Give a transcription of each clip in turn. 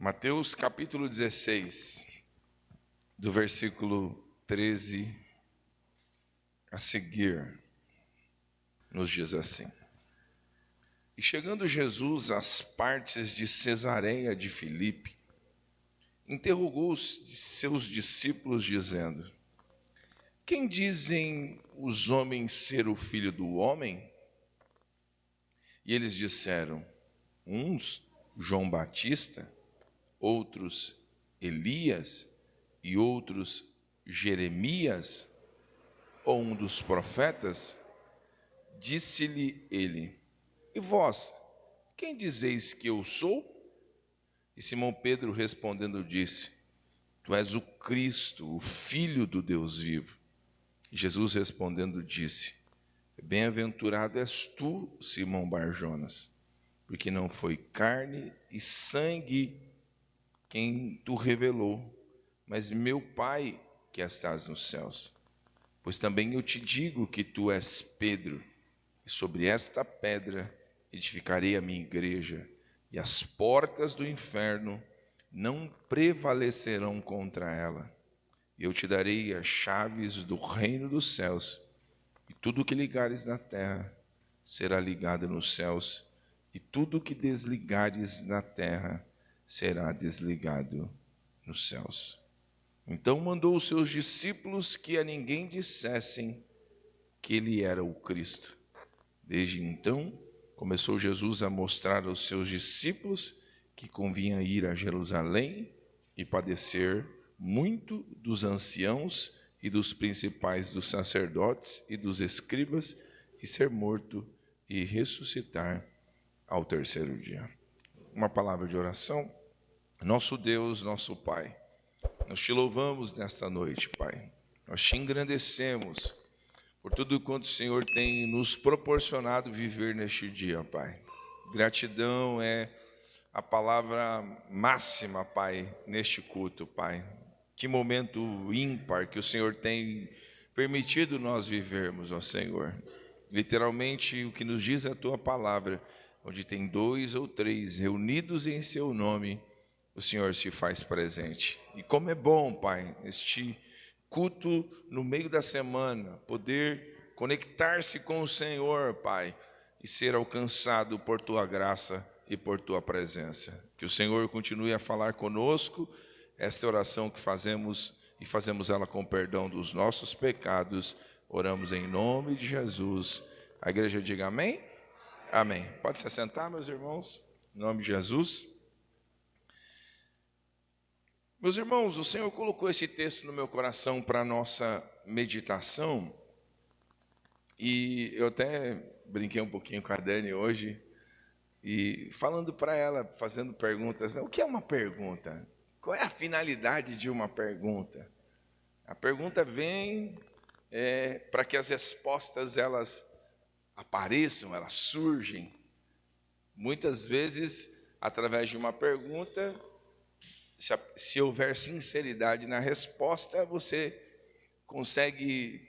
Mateus capítulo 16, do versículo 13 a seguir, nos diz assim: E chegando Jesus às partes de Cesareia de Filipe, interrogou os seus discípulos, dizendo: Quem dizem os homens ser o Filho do Homem? E eles disseram: uns, João Batista, outros, Elias, e outros, Jeremias, ou um dos profetas. Disse-lhe ele: E vós, quem dizeis que eu sou? E Simão Pedro respondendo disse: Tu és o Cristo, o Filho do Deus vivo. E Jesus respondendo disse: Bem-aventurado és tu, Simão Bar-Jonas, porque não foi carne e sangue quem tu revelou, mas meu Pai que estás nos céus. Pois também eu te digo que tu és Pedro, e sobre esta pedra edificarei a minha igreja, e as portas do inferno não prevalecerão contra ela. E eu te darei as chaves do reino dos céus, e tudo o que ligares na terra será ligado nos céus, e tudo o que desligares na terra será desligado nos céus. Então mandou os seus discípulos que a ninguém dissessem que ele era o Cristo. Desde então, começou Jesus a mostrar aos seus discípulos que convinha ir a Jerusalém e padecer muito dos anciãos e dos principais dos sacerdotes e dos escribas, e ser morto e ressuscitar ao terceiro dia. Uma palavra de oração. Nosso Deus, nosso Pai, nós te louvamos nesta noite, Pai. Nós te engrandecemos por tudo quanto o Senhor tem nos proporcionado viver neste dia, Pai. Gratidão é a palavra máxima, Pai, neste culto, Pai. Que momento ímpar que o Senhor tem permitido nós vivermos, ó Senhor. Literalmente, o que nos diz a Tua palavra, onde tem 2 ou 3 reunidos em Seu nome, o Senhor se faz presente. E como é bom, Pai, este culto no meio da semana, poder conectar-se com o Senhor, Pai, e ser alcançado por Tua graça e por Tua presença. Que o Senhor continue a falar conosco, esta oração que fazemos, e fazemos ela com perdão dos nossos pecados, oramos em nome de Jesus. A igreja diga amém? Amém. Pode se assentar, meus irmãos, em nome de Jesus. Meus irmãos, o Senhor colocou esse texto no meu coração para a nossa meditação, e eu até brinquei um pouquinho com a Dani hoje, e falando para ela, fazendo perguntas, né? O que é uma pergunta? Qual é a finalidade de uma pergunta? A pergunta vem para que as respostas elas apareçam, elas surgem. Muitas vezes, através de uma pergunta, se houver sinceridade na resposta, você consegue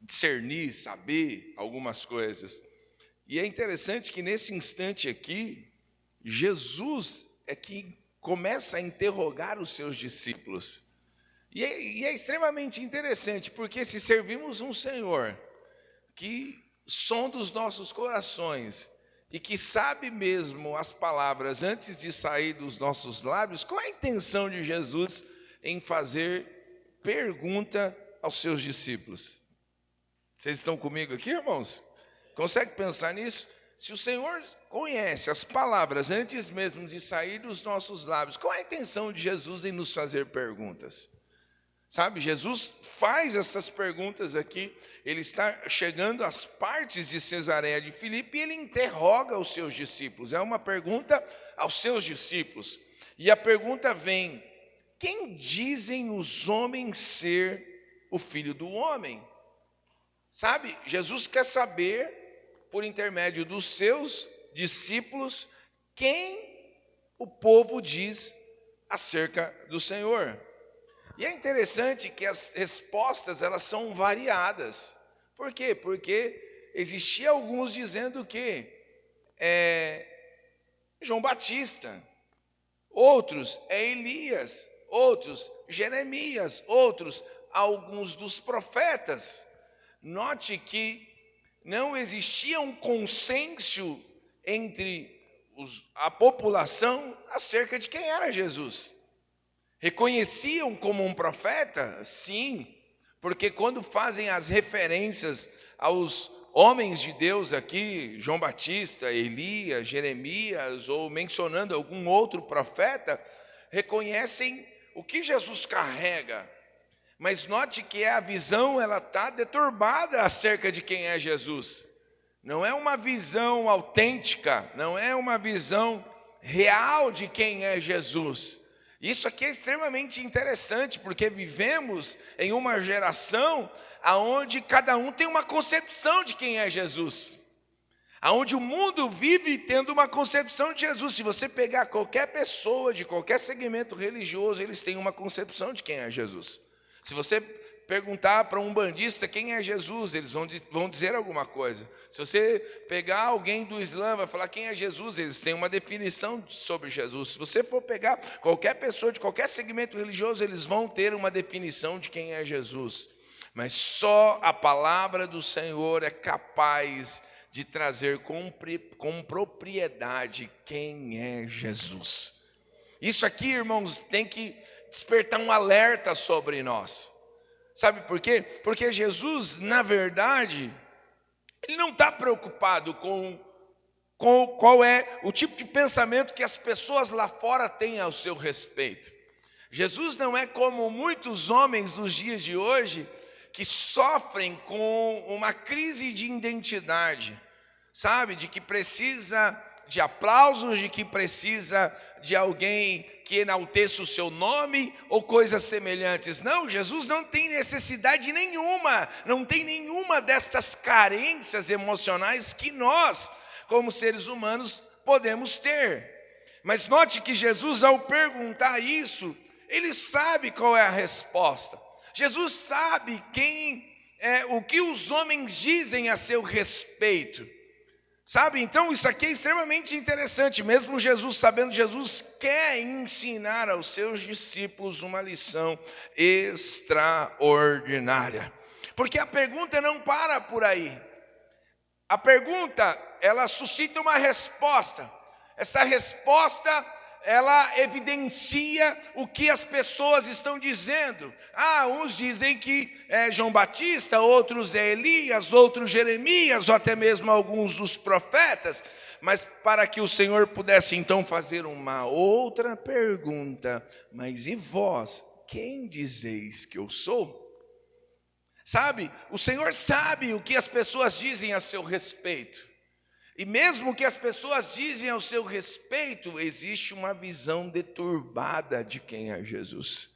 discernir, saber algumas coisas. E é interessante que nesse instante aqui, Jesus é que começa a interrogar os seus discípulos. E é extremamente interessante, porque se servimos um Senhor que sonda os nossos corações e que sabe mesmo as palavras antes de sair dos nossos lábios, qual é a intenção de Jesus em fazer pergunta aos seus discípulos? Vocês estão comigo aqui, irmãos? Consegue pensar nisso? Se o Senhor conhece as palavras antes mesmo de sair dos nossos lábios, qual é a intenção de Jesus em nos fazer perguntas? Sabe, Jesus faz essas perguntas aqui, ele está chegando às partes de Cesareia de Filipe e ele interroga os seus discípulos. É uma pergunta aos seus discípulos. E a pergunta vem: quem dizem os homens ser o Filho do Homem? Sabe, Jesus quer saber, por intermédio dos seus discípulos, quem o povo diz acerca do Senhor. E é interessante que as respostas elas são variadas. Por quê? Porque existia alguns dizendo que João Batista, outros é Elias, outros Jeremias, outros alguns dos profetas. Note que não existia um consenso entre a população acerca de quem era Jesus. Reconheciam como um profeta? Sim, porque quando fazem as referências aos homens de Deus aqui, João Batista, Elias, Jeremias, ou mencionando algum outro profeta, reconhecem o que Jesus carrega. Mas note que a visão está deturbada acerca de quem é Jesus. Não é uma visão autêntica, não é uma visão real de quem é Jesus. Isso aqui é extremamente interessante, porque vivemos em uma geração onde cada um tem uma concepção de quem é Jesus. Onde o mundo vive tendo uma concepção de Jesus. Se você pegar qualquer pessoa de qualquer segmento religioso, eles têm uma concepção de quem é Jesus. Se você perguntar para um bandista quem é Jesus, eles vão dizer alguma coisa. Se você pegar alguém do Islã, vai falar quem é Jesus, eles têm uma definição sobre Jesus. Se você for pegar qualquer pessoa de qualquer segmento religioso, eles vão ter uma definição de quem é Jesus. Mas só a palavra do Senhor é capaz de trazer com propriedade quem é Jesus. Isso aqui, irmãos, tem que despertar um alerta sobre nós. Sabe por quê? Porque Jesus, na verdade, ele não está preocupado com qual é o tipo de pensamento que as pessoas lá fora têm ao seu respeito. Jesus não é como muitos homens dos dias de hoje que sofrem com uma crise de identidade, sabe? De que precisa de aplausos, de que precisa de alguém que enalteça o seu nome ou coisas semelhantes. Não, Jesus não tem necessidade nenhuma, não tem nenhuma destas carências emocionais que nós, como seres humanos, podemos ter. Mas note que Jesus, ao perguntar isso, ele sabe qual é a resposta. Jesus sabe o que os homens dizem a seu respeito. Sabe, então isso aqui é extremamente interessante. Mesmo Jesus sabendo, Jesus quer ensinar aos seus discípulos uma lição extraordinária. Porque a pergunta não para por aí. A pergunta, ela suscita uma resposta. Esta resposta, ela evidencia o que as pessoas estão dizendo. Uns dizem que é João Batista, outros é Elias, outros Jeremias, ou até mesmo alguns dos profetas. Mas para que o Senhor pudesse então fazer uma outra pergunta: mas e vós, quem dizeis que eu sou? Sabe, o Senhor sabe o que as pessoas dizem a seu respeito. E mesmo que as pessoas dizem ao seu respeito, existe uma visão deturbada de quem é Jesus.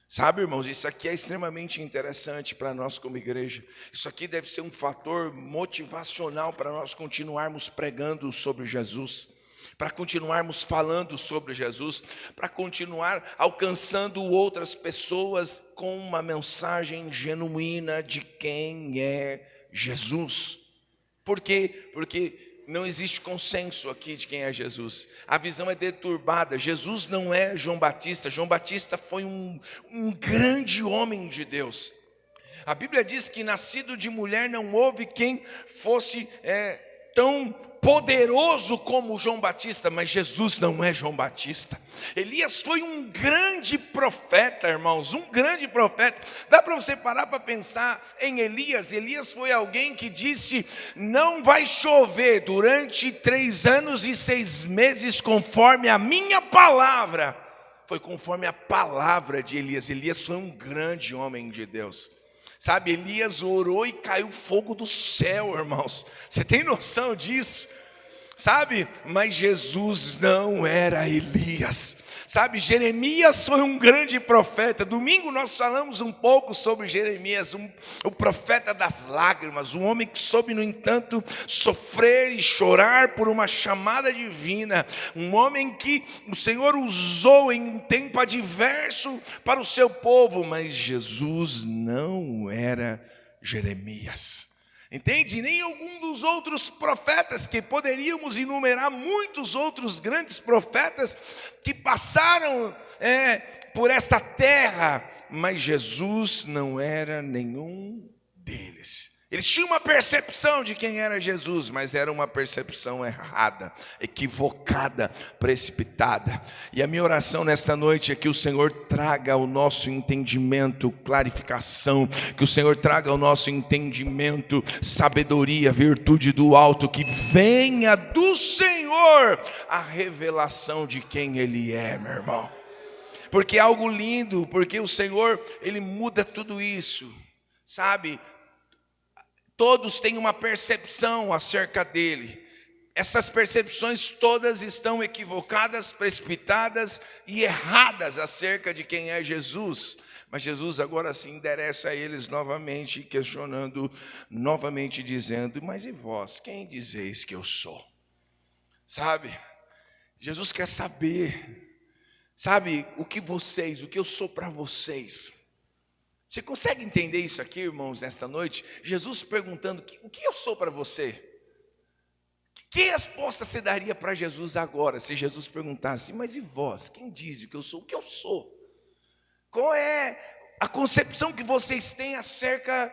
Sabe, irmãos, isso aqui é extremamente interessante para nós como igreja. Isso aqui deve ser um fator motivacional para nós continuarmos pregando sobre Jesus, para continuarmos falando sobre Jesus, para continuar alcançando outras pessoas com uma mensagem genuína de quem é Jesus. Por quê? Porque não existe consenso aqui de quem é Jesus. A visão é deturbada. Jesus não é João Batista. João Batista foi um grande homem de Deus. A Bíblia diz que nascido de mulher não houve quem fosse tão poderoso como João Batista, mas Jesus não é João Batista. Elias foi um grande profeta, irmãos, um grande profeta. Dá para você parar para pensar em Elias. Elias foi alguém que disse: não vai chover durante 3 anos e 6 meses conforme a minha palavra. Foi conforme a palavra de Elias. Elias foi um grande homem de Deus. Sabe, Elias orou e caiu fogo do céu, irmãos. Você tem noção disso? Sabe, mas Jesus não era Elias. Sabe, Jeremias foi um grande profeta. Domingo nós falamos um pouco sobre Jeremias, o profeta das lágrimas, um homem que soube, no entanto, sofrer e chorar por uma chamada divina. Um homem que o Senhor usou em tempo adverso para o seu povo, mas Jesus não era Jeremias. Entende? Nem algum dos outros profetas, que poderíamos enumerar muitos outros grandes profetas que passaram por esta terra, mas Jesus não era nenhum deles. Eles tinham uma percepção de quem era Jesus, mas era uma percepção errada, equivocada, precipitada. E a minha oração nesta noite é que o Senhor traga ao nosso entendimento clarificação, que o Senhor traga ao nosso entendimento sabedoria, virtude do alto, que venha do Senhor a revelação de quem Ele é, meu irmão. Porque é algo lindo, porque o Senhor, Ele muda tudo isso, sabe? Todos têm uma percepção acerca dele. Essas percepções todas estão equivocadas, precipitadas e erradas acerca de quem é Jesus. Mas Jesus agora se endereça a eles novamente, questionando, novamente dizendo: mas e vós, quem dizeis que eu sou? Sabe? Jesus quer saber, sabe, o que eu sou para vocês. Você consegue entender isso aqui, irmãos, nesta noite? Jesus perguntando: o que eu sou para você? Que resposta você daria para Jesus agora, se Jesus perguntasse: mas e vós, quem diz que eu sou? O que eu sou? Qual é a concepção que vocês têm acerca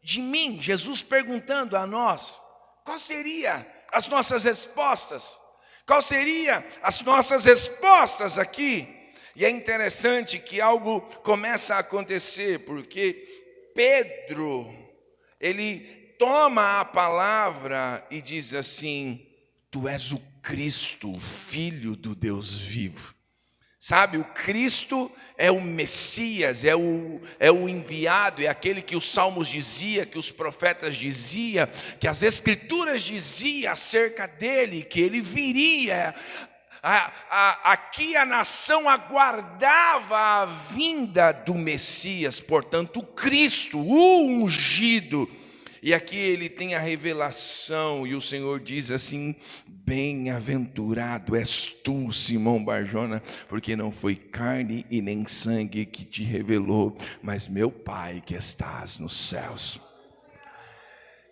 de mim? Jesus perguntando a nós. Qual seria as nossas respostas? Qual seria as nossas respostas aqui? E é interessante que algo começa a acontecer, porque Pedro, ele toma a palavra e diz assim: tu és o Cristo, o Filho do Deus vivo. Sabe, o Cristo é o Messias, é o enviado, é aquele que os salmos dizia, que os profetas diziam, que as escrituras diziam acerca dele, que ele viria. Aqui a nação aguardava a vinda do Messias, portanto, o Cristo, o ungido. E aqui ele tem a revelação, e o Senhor diz assim: bem-aventurado és tu, Simão Barjona, porque não foi carne e nem sangue que te revelou, mas meu Pai que estás nos céus.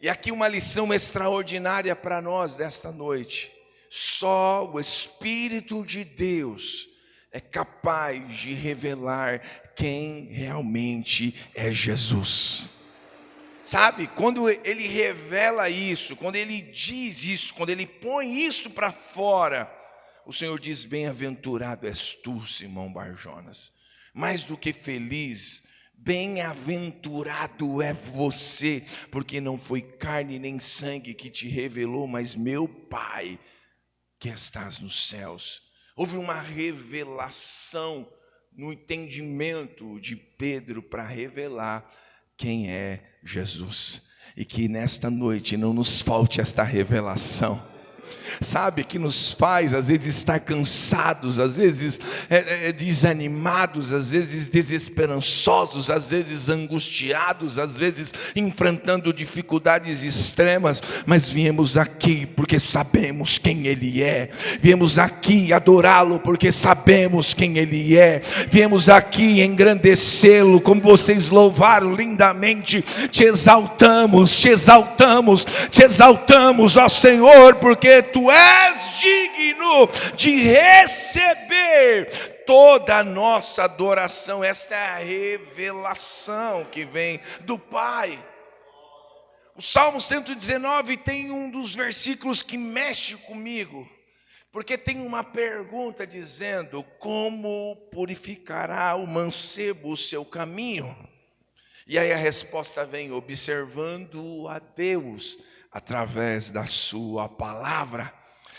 E aqui uma lição extraordinária para nós desta noite. Só o Espírito de Deus é capaz de revelar quem realmente é Jesus. Sabe, quando ele revela isso, quando ele diz isso, quando ele põe isso para fora, o Senhor diz: bem-aventurado és tu, Simão Barjonas. Mais do que feliz, bem-aventurado é você, porque não foi carne nem sangue que te revelou, mas meu Pai que estás nos céus. Houve uma revelação no entendimento de Pedro para revelar quem é Jesus. E que nesta noite não nos falte esta revelação. Sabe, que nos faz às vezes estar cansados, às vezes desanimados, às vezes desesperançosos, às vezes angustiados, às vezes enfrentando dificuldades extremas, mas viemos aqui porque sabemos quem Ele é, viemos aqui adorá-lo porque sabemos quem Ele é, viemos aqui engrandecê-lo, como vocês louvaram lindamente. Te exaltamos, te exaltamos, te exaltamos, ó Senhor, porque Tu és digno de receber toda a nossa adoração. Esta é a revelação que vem do Pai. O Salmo 119 tem um dos versículos que mexe comigo, porque tem uma pergunta dizendo: como purificará o mancebo o seu caminho? E aí a resposta vem: observando a Deus através da sua palavra.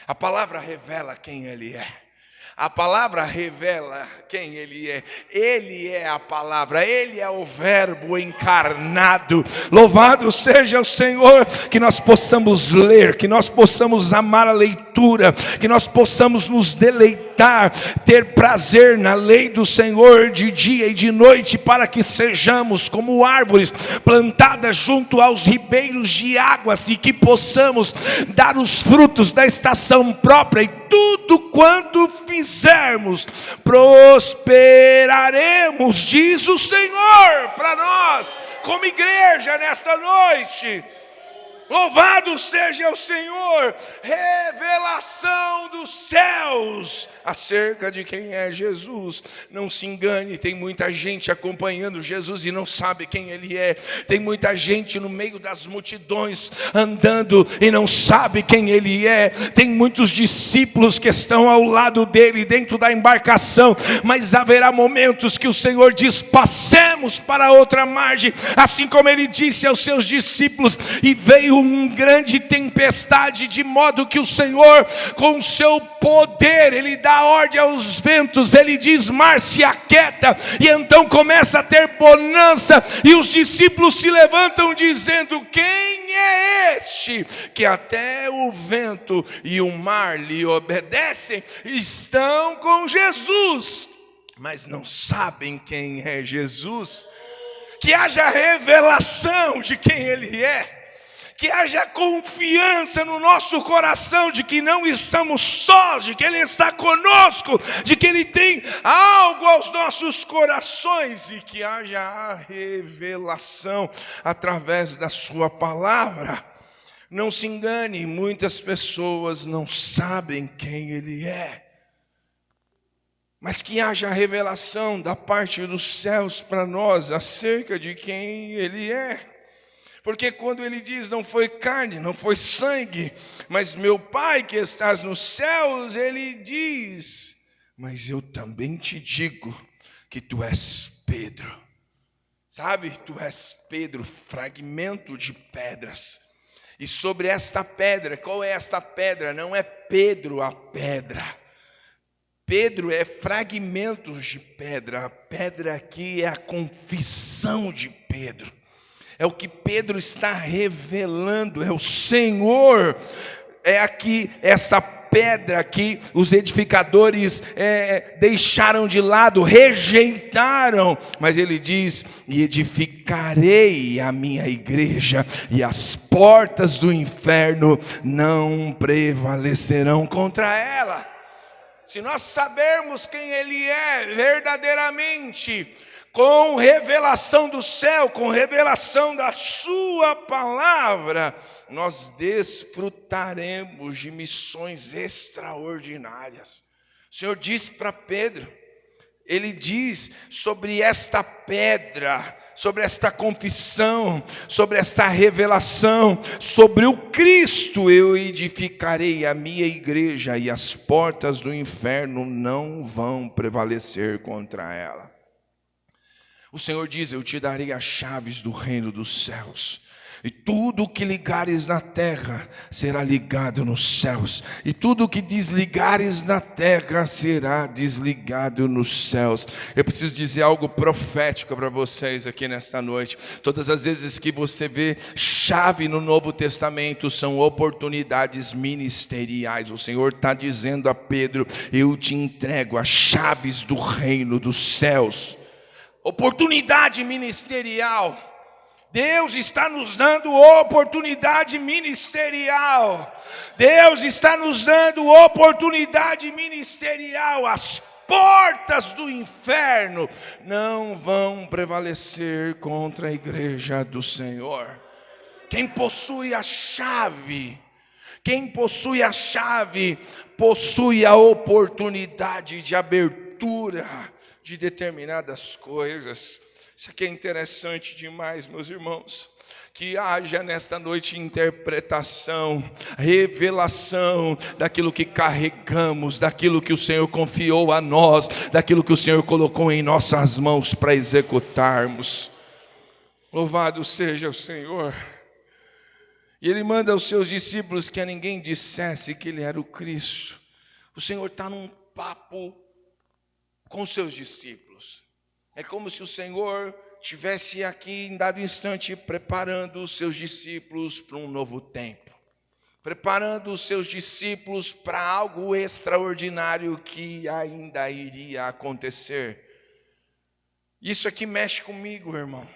A palavra revela quem Ele é. A palavra revela quem Ele é. Ele é a palavra, Ele é o verbo encarnado. Louvado seja o Senhor, que nós possamos ler, que nós possamos amar a leitura, que nós possamos nos deleitar, ter prazer na lei do Senhor de dia e de noite, para que sejamos como árvores plantadas junto aos ribeiros de águas, e que possamos dar os frutos da estação própria, e tudo quanto fizermos prosperaremos, diz o Senhor para nós como igreja nesta noite. Louvado seja o Senhor, revelação dos céus acerca de quem é Jesus. Não se engane, tem muita gente acompanhando Jesus e não sabe quem Ele é. Tem muita gente no meio das multidões andando e não sabe quem Ele é. Tem muitos discípulos que estão ao lado dele dentro da embarcação, mas haverá momentos que o Senhor diz: passemos para outra margem, assim como Ele disse aos seus discípulos, e veio uma grande tempestade, de modo que o Senhor, com o seu poder, Ele dá ordem aos ventos, Ele diz: mar, se aquieta, e então começa a ter bonança, e os discípulos se levantam dizendo: quem é este, que até o vento e o mar lhe obedecem? Estão com Jesus, mas não sabem quem é Jesus. Que haja revelação de quem Ele é. Que haja confiança no nosso coração de que não estamos sós, de que Ele está conosco, de que Ele tem algo aos nossos corações, e que haja a revelação através da sua palavra. Não se engane, muitas pessoas não sabem quem Ele é. Mas que haja a revelação da parte dos céus para nós acerca de quem Ele é. Porque quando Ele diz: não foi carne, não foi sangue, mas meu Pai que estás nos céus, Ele diz: mas eu também te digo que tu és Pedro. Sabe, tu és Pedro, fragmento de pedras. E sobre esta pedra, qual é esta pedra? Não é Pedro a pedra. Pedro é fragmentos de pedra. A pedra aqui é a confissão de Pedro. É o que Pedro está revelando, é o Senhor. É aqui esta pedra que os edificadores deixaram de lado, rejeitaram. Mas ele diz: e edificarei a minha igreja, e as portas do inferno não prevalecerão contra ela. Se nós sabermos quem Ele é verdadeiramente, com revelação do céu, com revelação da sua palavra, nós desfrutaremos de missões extraordinárias. O Senhor disse para Pedro, Ele diz sobre esta pedra, sobre esta confissão, sobre esta revelação, sobre o Cristo: eu edificarei a minha igreja, e as portas do inferno não vão prevalecer contra ela. O Senhor diz: eu te darei as chaves do reino dos céus, e tudo o que ligares na terra será ligado nos céus, e tudo o que desligares na terra será desligado nos céus. Eu preciso dizer algo profético para vocês aqui nesta noite. Todas as vezes que você vê chave no Novo Testamento, são oportunidades ministeriais. O Senhor está dizendo a Pedro: eu te entrego as chaves do reino dos céus. Oportunidade ministerial. Deus está nos dando oportunidade ministerial. Deus está nos dando oportunidade ministerial. As portas do inferno não vão prevalecer contra a igreja do Senhor. Quem possui a chave, possui a oportunidade de abertura de determinadas coisas. Isso aqui é interessante demais, meus irmãos. Que haja nesta noite interpretação, revelação daquilo que carregamos, daquilo que o Senhor confiou a nós, daquilo que o Senhor colocou em nossas mãos para executarmos. Louvado seja o Senhor. E Ele manda aos seus discípulos que a ninguém dissesse que Ele era o Cristo. O Senhor está num papo com os seus discípulos. É como se o Senhor estivesse aqui em dado instante preparando os seus discípulos para um novo tempo. Preparando os seus discípulos para algo extraordinário que ainda iria acontecer. Isso aqui mexe comigo, irmão.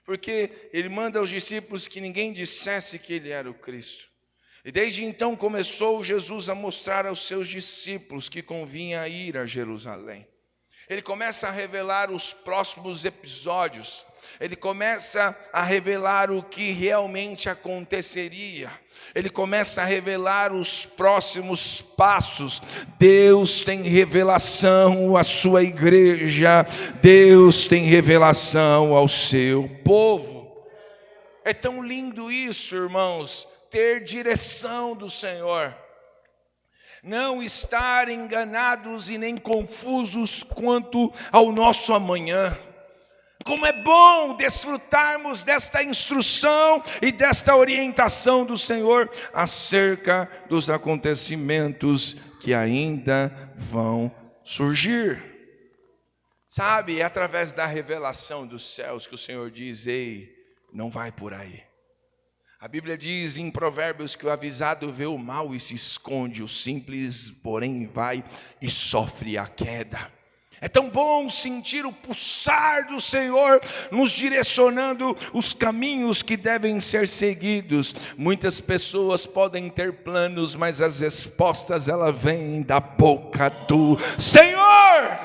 Porque Ele manda aos discípulos que ninguém dissesse que Ele era o Cristo. E desde então começou Jesus a mostrar aos seus discípulos que convinha ir a Jerusalém. Ele começa a revelar os próximos episódios. Ele começa a revelar o que realmente aconteceria. Ele começa a revelar os próximos passos. Deus tem revelação à sua igreja. Deus tem revelação ao seu povo. É tão lindo isso, irmãos, ter direção do Senhor. Não estar enganados e nem confusos quanto ao nosso amanhã. Como é bom desfrutarmos desta instrução e desta orientação do Senhor acerca dos acontecimentos que ainda vão surgir. Sabe, é através da revelação dos céus que o Senhor diz: ei, não vai por aí. A Bíblia diz em Provérbios que o avisado vê o mal e se esconde, o simples, porém, vai e sofre a queda. É tão bom sentir o pulsar do Senhor nos direcionando os caminhos que devem ser seguidos. Muitas pessoas podem ter planos, mas as respostas elas vêm da boca do Senhor.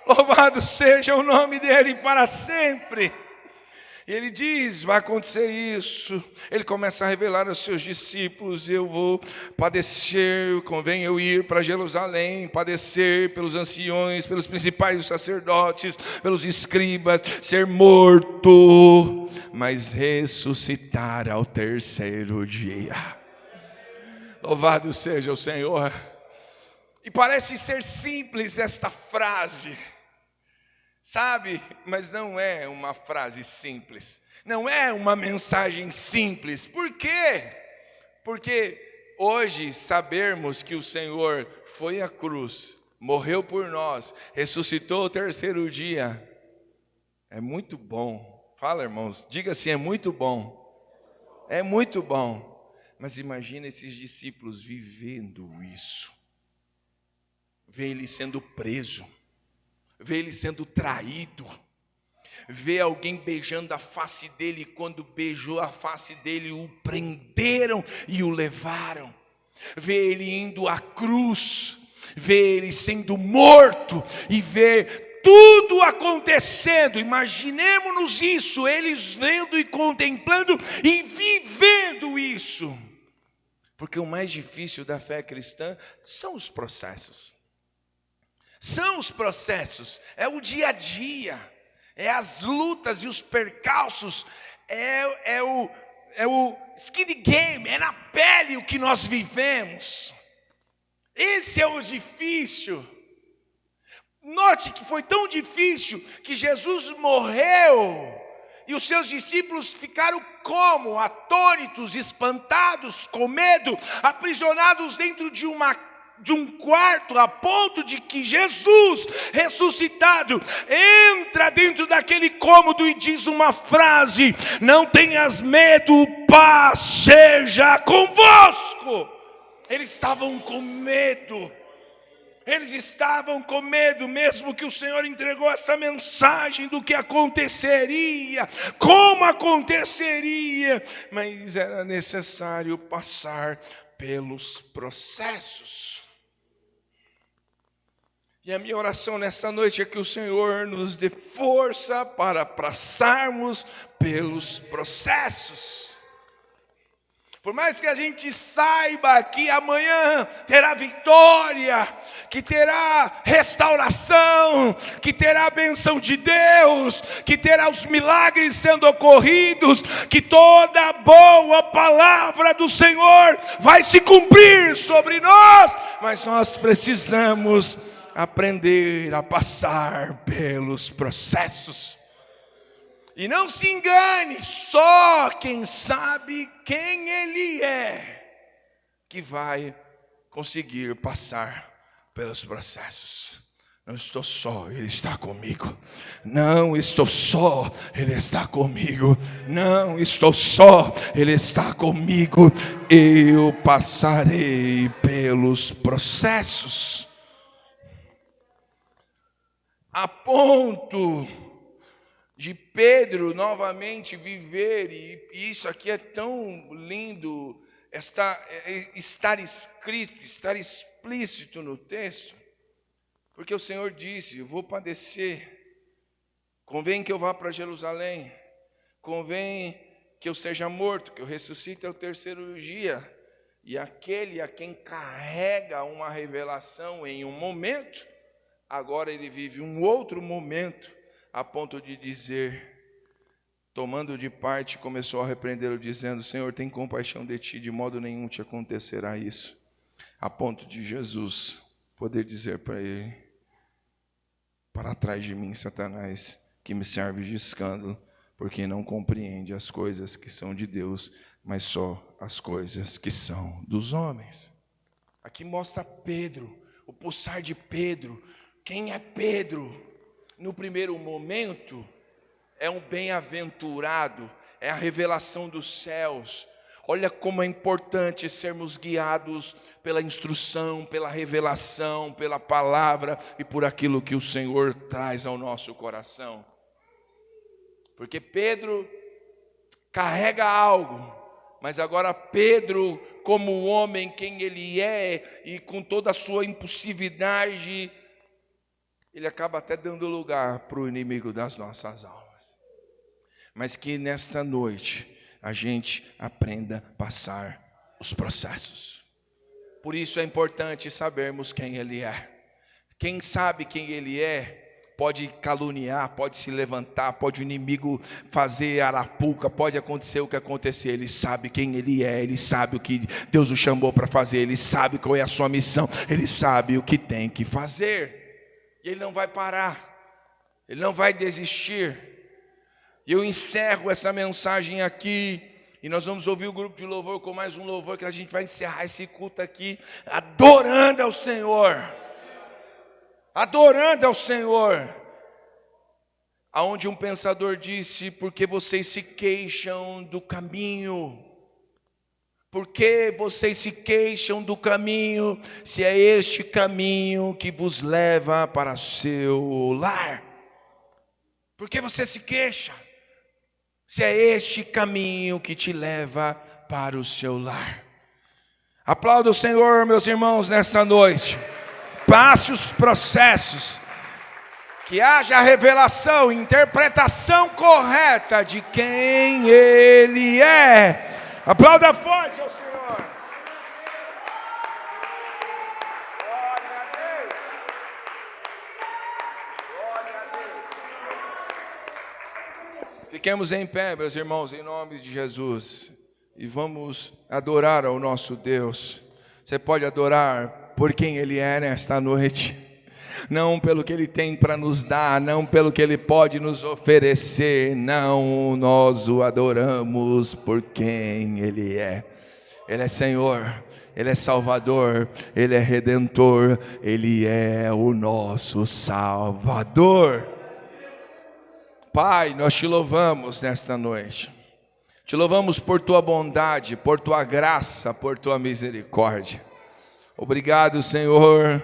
Louvado seja o nome dele para sempre. E ele diz: vai acontecer isso. Ele começa a revelar aos seus discípulos: eu vou padecer, convém eu ir para Jerusalém, padecer pelos anciões, pelos principais sacerdotes, pelos escribas, ser morto, mas ressuscitar ao terceiro dia. Louvado seja o Senhor. E parece ser simples esta frase, sabe, mas não é uma frase simples, não é uma mensagem simples. Por quê? Porque hoje sabermos que o Senhor foi à cruz, morreu por nós, ressuscitou ao terceiro dia, é muito bom. Fala, irmãos, diga assim: é muito bom. É muito bom. Mas imagina esses discípulos vivendo isso. Vê ele sendo preso, vê ele sendo traído, vê alguém beijando a face dele, e quando beijou a face dele, o prenderam e o levaram. Vê ele indo à cruz, vê ele sendo morto e vê tudo acontecendo. Imaginemos isso, eles vendo e contemplando e vivendo isso. Porque o mais difícil da fé cristã são os processos. São os processos, é o dia a dia, é as lutas e os percalços, é o skin game, é na pele o que nós vivemos. Esse é o difícil. Note que foi tão difícil que Jesus morreu e os seus discípulos ficaram como? Atônitos, espantados, com medo, aprisionados dentro de um quarto, a ponto de que Jesus, ressuscitado, entra dentro daquele cômodo e diz uma frase: não tenhas medo, paz seja convosco. Eles estavam com medo. Eles estavam com medo, mesmo que o Senhor entregou essa mensagem do que aconteceria, como aconteceria, mas era necessário passar pelos processos. E a minha oração nesta noite é que o Senhor nos dê força para passarmos pelos processos. Por mais que a gente saiba que amanhã terá vitória, que terá restauração, que terá a bênção de Deus, que terá os milagres sendo ocorridos, que toda boa palavra do Senhor vai se cumprir sobre nós, mas nós precisamos aprender a passar pelos processos. E não se engane, só quem sabe quem Ele é, que vai conseguir passar pelos processos. Não estou só, Ele está comigo. Não estou só, Ele está comigo. Não estou só, Ele está comigo. Eu passarei pelos processos. A ponto de Pedro novamente viver, e isso aqui é tão lindo, estar escrito, estar explícito no texto. Porque o Senhor disse: eu vou padecer, convém que eu vá para Jerusalém, convém que eu seja morto, que eu ressuscite ao terceiro dia. E aquele a quem carrega uma revelação em um momento, agora ele vive um outro momento, a ponto de dizer, tomando de parte, começou a repreendê-lo, dizendo: Senhor, tem compaixão de ti, de modo nenhum te acontecerá isso. A ponto de Jesus poder dizer para ele: para trás de mim, Satanás, que me serve de escândalo, porque não compreende as coisas que são de Deus, mas só as coisas que são dos homens. Aqui mostra Pedro, o pulsar de Pedro. Quem é Pedro? No primeiro momento, é um bem-aventurado, é a revelação dos céus. Olha como é importante sermos guiados pela instrução, pela revelação, pela palavra e por aquilo que o Senhor traz ao nosso coração. Porque Pedro carrega algo, mas agora Pedro, como homem, quem ele é, e com toda a sua impulsividade, ele acaba até dando lugar para o inimigo das nossas almas. Mas que nesta noite a gente aprenda a passar os processos. Por isso é importante sabermos quem ele é. Quem sabe quem ele é, pode caluniar, pode se levantar, pode o inimigo fazer arapuca, pode acontecer o que acontecer. Ele sabe quem ele é, ele sabe o que Deus o chamou para fazer, ele sabe qual é a sua missão, ele sabe o que tem que fazer. E ele não vai parar, ele não vai desistir. E eu encerro essa mensagem aqui, e nós vamos ouvir o grupo de louvor com mais um louvor, que a gente vai encerrar esse culto aqui, adorando ao Senhor. Adorando ao Senhor. Aonde um pensador disse: porque vocês se queixam do caminho? Por que vocês se queixam do caminho, se é este caminho que vos leva para seu lar? Por que você se queixa, se é este caminho que te leva para o seu lar? Aplauda o Senhor, meus irmãos, nesta noite. Passe os processos, que haja revelação, interpretação correta de quem Ele é. Aplauda forte ao Senhor. Glória a Deus. Glória a Deus. Fiquemos em pé, meus irmãos, em nome de Jesus, e vamos adorar ao nosso Deus. Você pode adorar por quem Ele é nesta noite, não pelo que Ele tem para nos dar, não pelo que Ele pode nos oferecer, não, nós o adoramos por quem Ele é. Ele é Senhor, Ele é Salvador, Ele é Redentor, Ele é o nosso Salvador. Pai, nós te louvamos nesta noite, te louvamos por Tua bondade, por Tua graça, por Tua misericórdia. Obrigado, Senhor,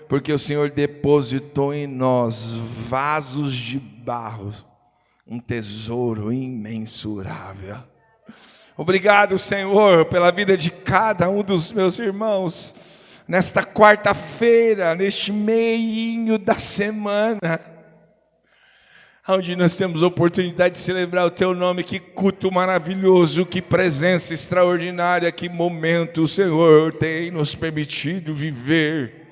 porque o Senhor depositou em nós vasos de barro, um tesouro imensurável. Obrigado, Senhor, pela vida de cada um dos meus irmãos, nesta quarta-feira, neste meinho da semana, onde nós temos a oportunidade de celebrar o Teu nome. Que culto maravilhoso, que presença extraordinária, que momento o Senhor tem nos permitido viver.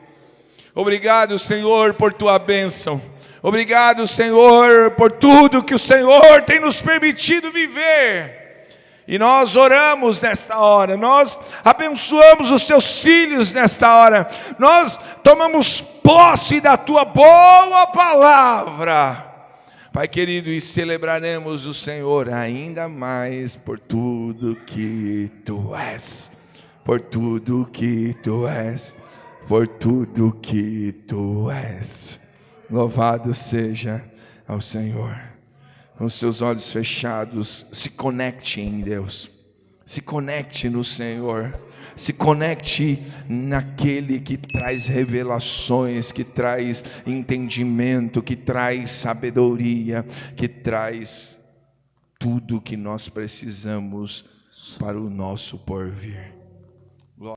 Obrigado, Senhor, por Tua bênção. Obrigado, Senhor, por tudo que o Senhor tem nos permitido viver. E nós oramos nesta hora, nós abençoamos os Teus filhos nesta hora, nós tomamos posse da Tua boa palavra, Pai querido, e celebraremos o Senhor ainda mais por tudo que Tu és, por tudo que Tu és, por tudo que Tu és. Louvado seja ao Senhor. Com os seus olhos fechados, se conecte em Deus, se conecte no Senhor, se conecte naquele que traz revelações, que traz entendimento, que traz sabedoria, que traz tudo que nós precisamos para o nosso porvir.